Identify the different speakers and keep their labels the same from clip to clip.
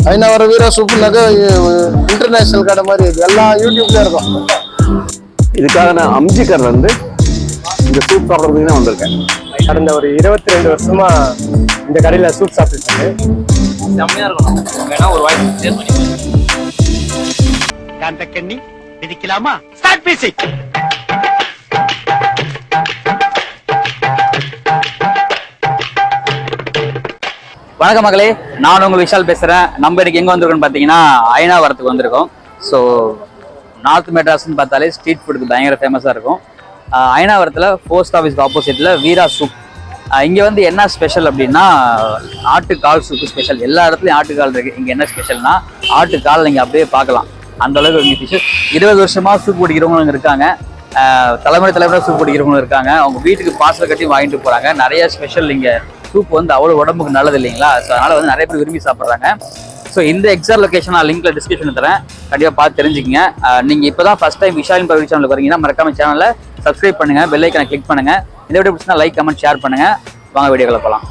Speaker 1: ஐநாவர வீரா சூப்புனாக்க international கடை மாதிரி இது எல்லாம் யூடியூப்ல இருக்கும்.
Speaker 2: இதுக்காக நான் அம்ஜிக்கர் வந்து இந்த சூப் சாப்பிட்றதுக்கு தான் வந்திருக்கேன்.
Speaker 3: கடந்த ஒரு 22 வருஷமா இந்த கடையில் சூப் சாப்பிட்டுருக்கேன்.
Speaker 4: செம்மையா இருக்கும். வேணா ஒரு வாய்ப்பு டேஸ்ட் பண்ணி
Speaker 5: காந்தக்கண்ணி மிதிக்கலாமா? Start music.
Speaker 4: வணக்கம் மகளே, நான் உங்க விஷால் பேசுறேன். நம்ம இன்னைக்கு எங்க வந்திருக்கோம்னு பாத்தீங்கன்னா ஐநாவரத்துக்கு வந்திருக்கோம். ஸோ நார்த் மெட்ராஸ்ன்னு பார்த்தாலே ஸ்ட்ரீட் ஃபுட்டுக்கு பயங்கர ஃபேமஸா இருக்கும். ஐநாவரத்தில் போஸ்ட் ஆஃபீஸ்க்கு ஆப்போசிட்ல வீரா சூப். இங்க வந்து என்ன ஸ்பெஷல் அப்படின்னா ஆட்டுக்கால் சூப்பு ஸ்பெஷல். எல்லா இடத்துலயும் ஆட்டுக்கால் இருக்கு. இங்க என்ன ஸ்பெஷல்னா ஆட்டுக்கால் நீங்க அப்படியே பார்க்கலாம். அந்த அளவுக்கு இங்க ஃபிஷ். 20 வருஷமா சூப் குடிக்கிறவங்க இருக்காங்க. தலைமுறை சூப் குடிக்கிறவங்க இருக்காங்க. அவங்க வீட்டுக்கு பார்சல் கட்டி வாங்கிட்டு போறாங்க. நிறைய ஸ்பெஷல். இங்க சூப் வந்து அவ்வளோ உடம்புக்கு நல்லது இல்லைங்களா? ஸோ அதனால வந்து நிறைய பேர் விரும்பி சாப்பிட்றாங்க. ஸோ இந்த எக்ஸாக்ட் லொகேஷன் நான் லிங்க்ல டிஸ்கிரிப்ஷன் தரேன், கண்டிப்பாக பார்த்து தெரிஞ்சுக்கங்க. நீங்கள் இப்போ தான் ஃபர்ஸ்ட் டைம் விஷாலின் பவர் சேனலுக்கு வரீங்கன்னா மறக்காம சேனலை சப்ஸ்கிரைப் பண்ணுங்க, பெல் ஐக்கனை கிளிக் பண்ணுங்க. இந்த வீடியோ பிடிச்சினா லைக், கமெண்ட், ஷேர் பண்ணுங்க. வாங்க வீடியோக்களை போகலாம்.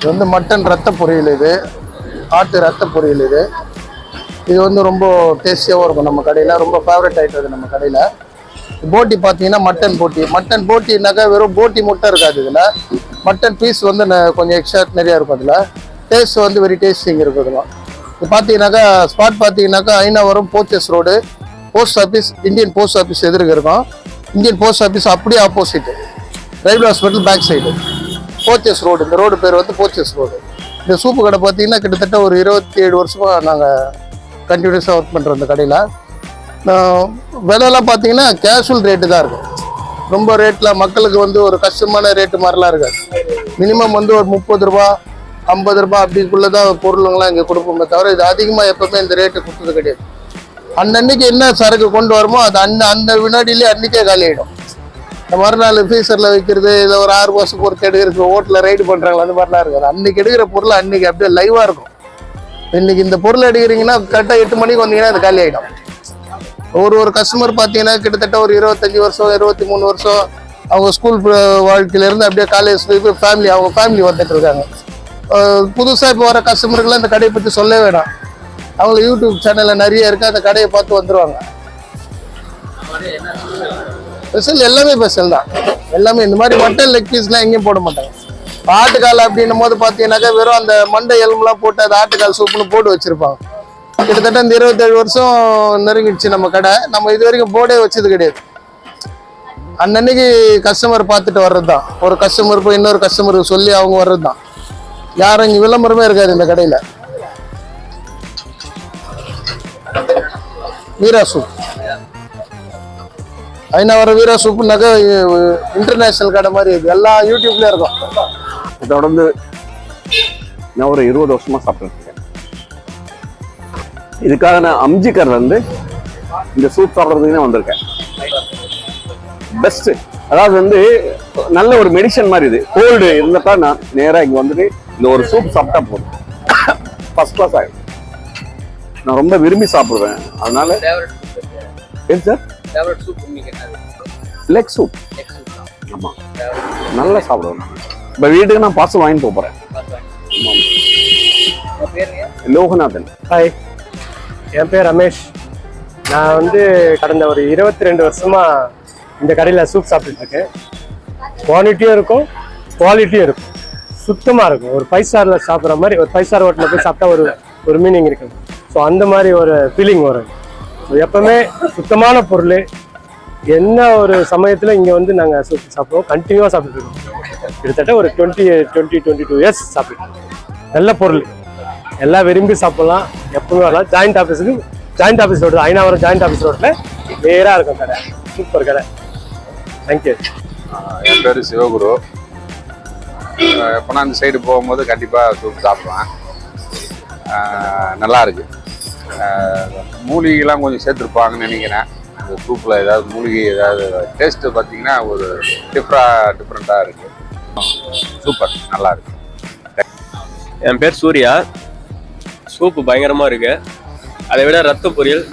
Speaker 1: இது வந்து மட்டன் ரத்த பொரியல். இது ஆட்டு ரத்த பொரியல். இது வந்து ரொம்ப டேஸ்டியாகவும் இருக்கும். நம்ம கடையில் ரொம்ப ஃபேவரட் ஆகிட்டது நம்ம கடையில். போட்டி பார்த்தீங்கன்னா மட்டன் போட்டி. மட்டன் போட்டினாக்கா வெறும் போட்டி முட்டை இருக்காது. இதில் மட்டன் பீஸ் வந்து கொஞ்சம் எக்ஸ்ட்ரா நிறையா இருக்கும். அதில் டேஸ்ட் வந்து வெரி டேஸ்டிங் இருக்கும். இதெல்லாம் இது பார்த்தீங்கன்னாக்கா ஸ்பாட் பார்த்தீங்கன்னாக்கா ஐநாவரம் போர்ச்சஸ் road post office, Indian post office எதிர்க்கு இருக்கும். இந்தியன் போஸ்ட் ஆஃபீஸ் அப்படியே opposite railway hospital back side போர்ச்சஸ் ரோடு. இந்த ரோடு பேர் வந்து போர்ச்சஸ் ரோடு. இந்த சூப்பு கடை பார்த்தீங்கன்னா கிட்டத்தட்ட ஒரு 27 வருஷமாக நாங்கள் கண்டினியூஸாக ஒர்க் பண்ணுறோம் இந்த கடையில். விலைலாம் பார்த்தீங்கன்னா கேஷுவல் ரேட்டு தான் இருக்கும். ரொம்ப ரேட்டில் மக்களுக்கு வந்து ஒரு கஷ்டமான ரேட்டு மாதிரிலாம் இருக்காது. மினிமம் வந்து ஒரு 30 ரூபா 50 ரூபா அப்படிக்குள்ளே தான் பொருளுங்களாம் இங்கே கொடுப்போமே தவிர இது அதிகமாக எப்போவுமே இந்த ரேட்டு கொடுத்தது கிடையாது. அன்னன்னைக்கு என்ன சரக்கு கொண்டு வருமோ அது அந்த வினாடியிலே அன்றைக்கே காலி ஆகிடும். இந்த மறுநாள் ஃப்ரீசரில் வைக்கிறது, இதை ஒரு 6 மாதம் பொறுத்து எடுக்கிற ஓட்டில் ரைடு பண்ணுறாங்களா அந்த மாதிரிலாம் இருக்காது. அன்றைக்கி எடுக்கிற பொருள் அன்றைக்கி அப்படியே லைவாக இருக்கும். இன்றைக்கி இந்த பொருள் எடுக்கிறீங்கன்னா கரெக்டாக 8 மணிக்கு வந்தீங்கன்னா அது காலி ஆகிடும். ஒரு கஸ்டமர் பார்த்தீங்கன்னா கிட்டத்தட்ட ஒரு 25 வருஷம் 23 வருஷம் அவங்க ஸ்கூல் வாழ்க்கையிலேருந்து அப்படியே காலேஜ் போய் ஃபேமிலி அவங்க ஃபேமிலி வந்துட்டு இருக்காங்க. புதுசாக இப்போ வர கஸ்டமருக்குலாம் இந்த கடையை பற்றி சொல்லவே வேணாம். அவங்களுக்கு யூடியூப் சேனலில் நிறைய இருக்குது. அந்த கடையை பார்த்து வந்துடுவாங்க. ஸ்பெஷல் எல்லாமே ஸ்பெஷல் தான். எல்லாமே இந்த மாதிரி மட்டன் லெக் பீஸ்லாம் எங்கேயும் போட மாட்டாங்க. ஆட்டுக்கால் அப்படின்னும் போது பார்த்தீங்கன்னாக்கா வெறும் அந்த மண்டை எலும்புலாம் போட்டு அது ஆட்டுக்கால் சூப்புன்னு போட்டு வச்சுருப்பாங்க. கிட்டத்தட்ட இந்த 27 வருஷம் நெருங்கிடுச்சு நம்ம கடை. நம்ம இது வரைக்கும் போர்டே வச்சது கிடையாது. அன்னன்னைக்கு கஸ்டமர் பார்த்துட்டு வர்றது தான். ஒரு கஸ்டமர் போய் இன்னொரு கஸ்டமருக்கு சொல்லி அவங்க வர்றது தான். யாரும் இங்கே விளம்பரமே இருக்காது இந்த கடையில். வீரா சூப் ஐநாவர வீரா சூப்புனாக்கா இன்டர்நேஷனல் கடை மாதிரி இது எல்லாம் யூடியூப்ல இருக்கும்.
Speaker 2: தொடர்ந்து நான் ஒரு 20 வருஷமா சாப்பிட்டுருக்கேன். இதுக்காக நான் அம்ஜிக்கர் வந்து இந்த சூப் சாப்பிட்றதுக்கு தான் வந்திருக்கேன். பெஸ்ட். அதாவது வந்து நல்ல ஒரு மெடிசன் மாதிரி. இது கோல்டு இருந்தப்ப நான் நேராக இங்கே வந்துட்டு இந்த ஒரு சூப் சாப்பிட்டா போதும், ஃபர்ஸ்ட் கிளாஸ் ஆகிடும். நான் ரொம்ப விரும்பி சாப்பிடுவேன். அதனால ஏன் சார் லெக் சூப்? ஆமாம், நல்லா சாப்பிடுவேன். இப்போ வீட்டுக்கு நான் பார்சல் வாங்கிட்டு போகிறேன். லோகநாதன்.
Speaker 3: ஹாய், என் பேர் ரமேஷ். நான் வந்து கடந்த ஒரு 22 வருஷமா இந்த கடையில் சூப் சாப்பிட்டுட்டு இருக்கேன். குவான்டிட்டியும் இருக்கும், குவாலிட்டியும் இருக்கும், சுத்தமாக இருக்கும். ஒரு 5 ஸ்டாரில் சாப்பிட்ற மாதிரி, ஒரு 5 ஸ்டார் ஹோட்டலில் போய் சாப்பிட்டா ஒரு மீனிங் இருக்குது. ஸோ அந்த மாதிரி ஒரு ஃபீலிங் வரும். ஸோ எப்பவுமே சுத்தமான பொருள் என்ன ஒரு சமயத்தில் இங்கே வந்து நாங்கள் சூப் சாப்பிடுவோம், கண்டினியூவாக சாப்பிட்டுருக்கோம். கிட்டத்தட்ட ஒரு 22 இயர்ஸ் சாப்பிட்டுருக்கோம். நல்ல பொருள், எல்லாம் விரும்பி சாப்பிடலாம், எப்பவுமே வரலாம். Joint office road, Ayanavaram joint office ரோட்டில் நேராக இருக்கும் கடை, சூப்பர் கடை. தேங்க்யூ.
Speaker 6: என் பேர் சிவகுரு. எப்போனா அந்த சைடு போகும்போது கண்டிப்பாக சூப் சாப்பிடுவேன். நல்லா இருக்கு. மூலிகைலாம் கொஞ்சம் சேர்த்துருப்பாங்கன்னு நினைக்கிறேன். அந்த சூப்பில் ஏதாவது மூலிகை ஏதாவது டேஸ்ட்டு பார்த்தீங்கன்னா ஒரு டிஃப்ரெண்ட்டாக இருக்கு. சூப்பர், நல்லா இருக்கு.
Speaker 7: என் பேர் சூர்யா. சூப்பு பயங்கரமாக இருக்கு. அதை விட ரத்த பொரியல்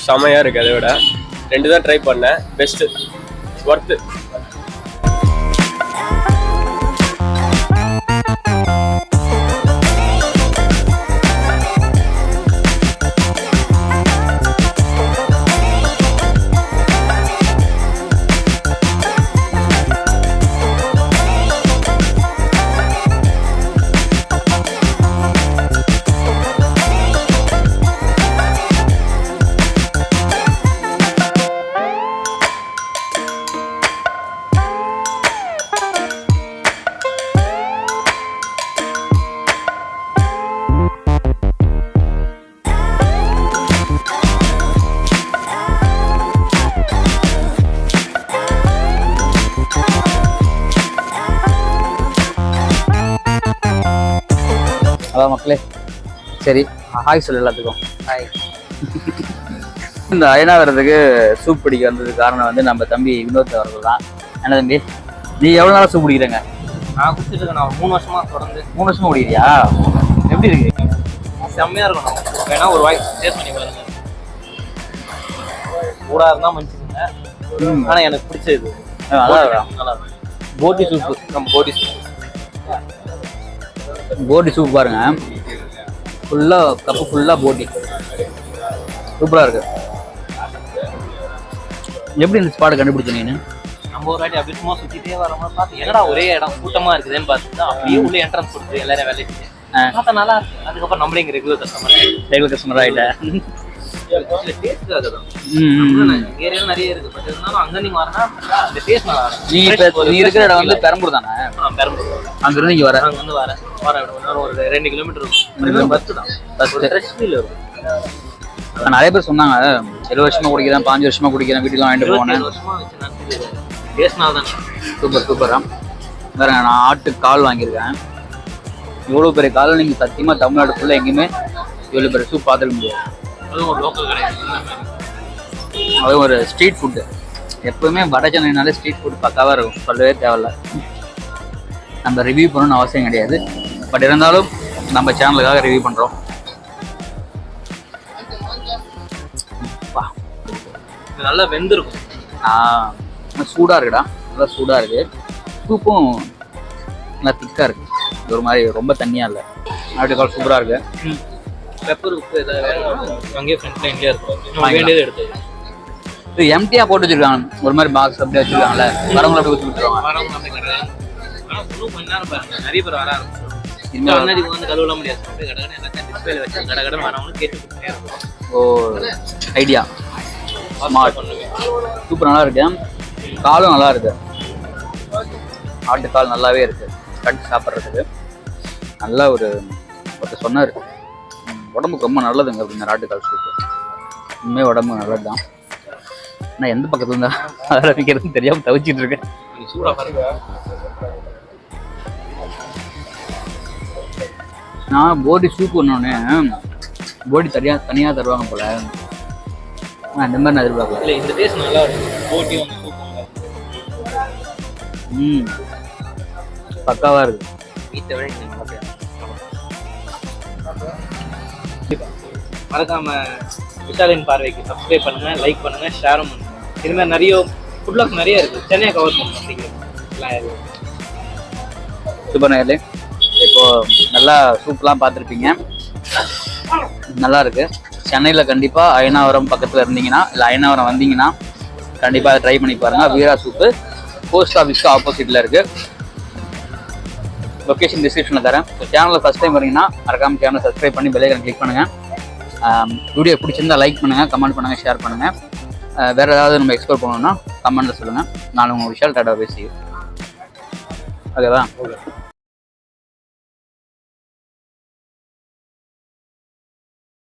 Speaker 7: செமையாக இருக்கு. அதை விட 2 தான் ட்ரை பண்ணேன், பெஸ்ட்டு, ஒர்த்து.
Speaker 4: அதான் மக்களே, சரி ஹாய் சொல்லு எல்லாத்துக்கும். ஹாய். இந்த அயனாவரத்துக்கு சூப் பிடிக்க வந்ததுக்கு காரணம் வந்து நம்ம தம்பி வினோத் அவர்கள் தான். என்ன தம்பி, நீ எவ்வளோ நாளாக சூப் பிடிக்கிறேங்க?
Speaker 8: நான் குடிச்சிட்டு இருக்கேன். நான் 3 வருஷமா தொடர்ந்து.
Speaker 4: 3 வருஷமா குடிக்கிறியா? எப்படி இருக்கு?
Speaker 8: செம்மையா இருக்கும். வேணா ஒரு வாய் டேஸ்ட் பண்ணி பாருங்க. சூடா இருந்தா மன்னிச்சுக்கோங்க. ஆனா எனக்கு பிடிச்சது
Speaker 4: நல்லா
Speaker 8: போட்டி சூப்பு. நம்ம போட்டி சூப்,
Speaker 4: போட்டி சூப் பாருங்க, ஃபுல்லாக கப்பு ஃபுல்லாக போட்டி, சூப்பராக இருக்கு. எப்படி இந்த ஸ்பாட்டை கண்டுபிடிச்ச நீ?
Speaker 8: நம்ம ஒரு வாட்டி அப்படி சும்மா சுத்திட்டே வரவங்க பார்த்து என்னடா ஒரே இடம் கூட்டமா இருக்குதுன்னு பார்த்துட்டு அப்படியே உள்ள என்ட்ரன்ஸ் கொடுத்து எல்லாரும் வேலைக்கு பார்த்தா நல்லா இருக்கு. அதுக்கப்புறம் நம்மளே இங்க ரெகுலர் கஸ்டமர் ஆயிட்டேன். டேஸ்ட்காக தான். ஏரியால நிறைய இருக்கு, பட் இருந்தாலும் அங்க நீங்க வரனா இந்த டேஸ்ட் நல்லா இருக்கும்.
Speaker 4: நீ இருக்கிற இடம் வந்து பெரம்பூர் தானே?
Speaker 8: பெரம்பூர்.
Speaker 4: அங்க இருந்து இங்க வர
Speaker 8: அங்க வந்து வர ஒரு 2 கிலோமீட்டர் இருக்கும். பஸ் தான், பஸ் ஃப்ரெஷ் ஃபீல் இருக்கும்.
Speaker 4: நிறைய பேர் சொன்னாங்க 7 வருஷமா குடிக்கிறேன், 5 வருஷமா குடிக்கிறேன், வீட்டுக்கு வாங்கிட்டு போனேன்.
Speaker 8: வருஷமா வச்சு நடத்துது. டேஸ்ட்னால தான்.
Speaker 4: சூப்பரா வேற. நான் ஆட்டு கால் வாங்கியிருக்கேன். இவ்வளோ பெரிய கால் நீங்கள் சத்தியமாக தமிழ்நாடு ஃபுல்லாக எங்கேயுமே இவ்வளோ பெரிய சூப் பார்த்துக்க முடியாது.
Speaker 8: அதுவும் ஒரு லோக்கல் கடை,
Speaker 4: அது ஒரு ஸ்ட்ரீட் ஃபுட்டு. எப்பவுமே வட சென்னைனாலே ஸ்ட்ரீட் ஃபுட் பக்காவாக இருக்கும், சொல்லவே தேவையில்ல. நம்ம ரிவ்யூ பண்ணணும்னு அவசியம் கிடையாது, பட் இருந்தாலும் நம்ம சேனலுக்காக ரிவ்யூ பண்ணுறோம்.
Speaker 8: நல்லா வெந்திருக்கும்.
Speaker 4: சூடாக இருக்குடா, நல்லா சூடாக இருக்குது. சூப்பும் நல்லா திக்காக இருக்குது, இது ஒரு மாதிரி ரொம்ப தண்ணியாக இல்லை. ஆட்டுக்கால் சூப்பராக இருக்குது.
Speaker 8: பெப்பர் உப்பு ஏதாவது வேணும் அங்கேயே ஃப்ரண்ட் லைன்லேயே இருக்கும், வேண்டியது எடுத்து.
Speaker 4: இது எம்டியாக போட்டு வச்சுருக்காங்க, ஒரு மாதிரி பாக்ஸ் அப்படியே வச்சுருக்காங்கல்ல, வரவங்களை அப்படி ஊற்றி விட்டுருவாங்க.
Speaker 8: வரவங்க அப்படி கிடையாது. ஆனால் இன்னும் கொஞ்ச நேரம் பாருங்க, நிறைய பேர் வர ஆரம்பிச்சிடும். இந்த வந்து வந்து கழுவலாம் முடியாது, கடகடை எல்லாத்தையும் டிஸ்பிளேல வச்சு கடகடை வரவங்களும் கேட்டு கொடுத்துட்டே இருக்கும்.
Speaker 4: ஓ ஐடியா, ஸ்மார்ட். சூப்பர், நல்லா இருக்கு. காலும் நல்லா இருக்கு, ஆட்டுக்கால் நல்லாவே இருக்கு கட்டு சாப்பிட்றதுக்கு. நல்லா ஒருத்தர் சொன்னார், உடம்புக்கு ரொம்ப நல்லதுங்க அப்படிங்கிற ஆட்டுக்கால் சூப்பு. உண்மையே உடம்பு நல்லது தான். ஆனால் எந்த பக்கத்துல இருந்தா ஆரம்பிக்கிறதுன்னு தெரியாமல் தவிச்சிட்டு இருக்கேன்.
Speaker 8: சூடாக பாருங்க.
Speaker 4: நான் போடி சூப் ஒன்னொன்னே போடி தனியாக தருவாங்க போல, இந்த மாதிரி நான் எதிர்பார்க்கல.
Speaker 8: இல்லை, இந்த டேஸ்ட் நல்லா இருக்கும். போட்டியும்
Speaker 4: பக்காவாக இருக்கு.
Speaker 8: வீட்டை விட மறக்காம விஷாலின் பார்வைக்கு சப்ஸ்கிரைப் பண்ணுங்க, லைக் பண்ணுங்க, ஷேரும் பண்ணுங்க. இது மாதிரி நிறைய ஃபுட் பிளாக்ஸ் நிறைய இருக்கு, சென்னையை கவர் பண்ணணும் அப்படிங்கிறது.
Speaker 4: சூப்பர் நேர்லே, இப்போ நல்லா சூப்லாம் பார்த்துருப்பீங்க, நல்லா இருக்கு. சென்னையில் கண்டிப்பாக அயனாவரம் பக்கத்தில் இருந்தீங்கன்னா இல்லை அயனாவரம் வந்தீங்கன்னா கண்டிப்பாக அதை ட்ரை பண்ணி பாருங்கள். வீரா சூப்பு போஸ்ட் ஆஃபீஸ்க்கு ஆப்போசிட்டில் இருக்குது. லொக்கேஷன் டிஸ்கிரிப்ஷனில் தரேன். ஸோ சேனலில் ஃபஸ்ட் டைம் வரீங்கன்னா மறக்காம சேனலை சப்ஸ்கிரைப் பண்ணி பெல் ஐகானை கிளிக் பண்ணுங்கள். வீடியோ பிடிச்சிருந்தா லைக் பண்ணுங்கள், கமெண்ட் பண்ணுங்கள், ஷேர் பண்ணுங்கள். வேறு ஏதாவது நம்ம எக்ஸ்ப்ளோர் பண்ணணும்னா கமெண்ட்டில் சொல்லுங்கள். நான் உங்கள் விஷால் டாடா பேசி. ஓகேவா?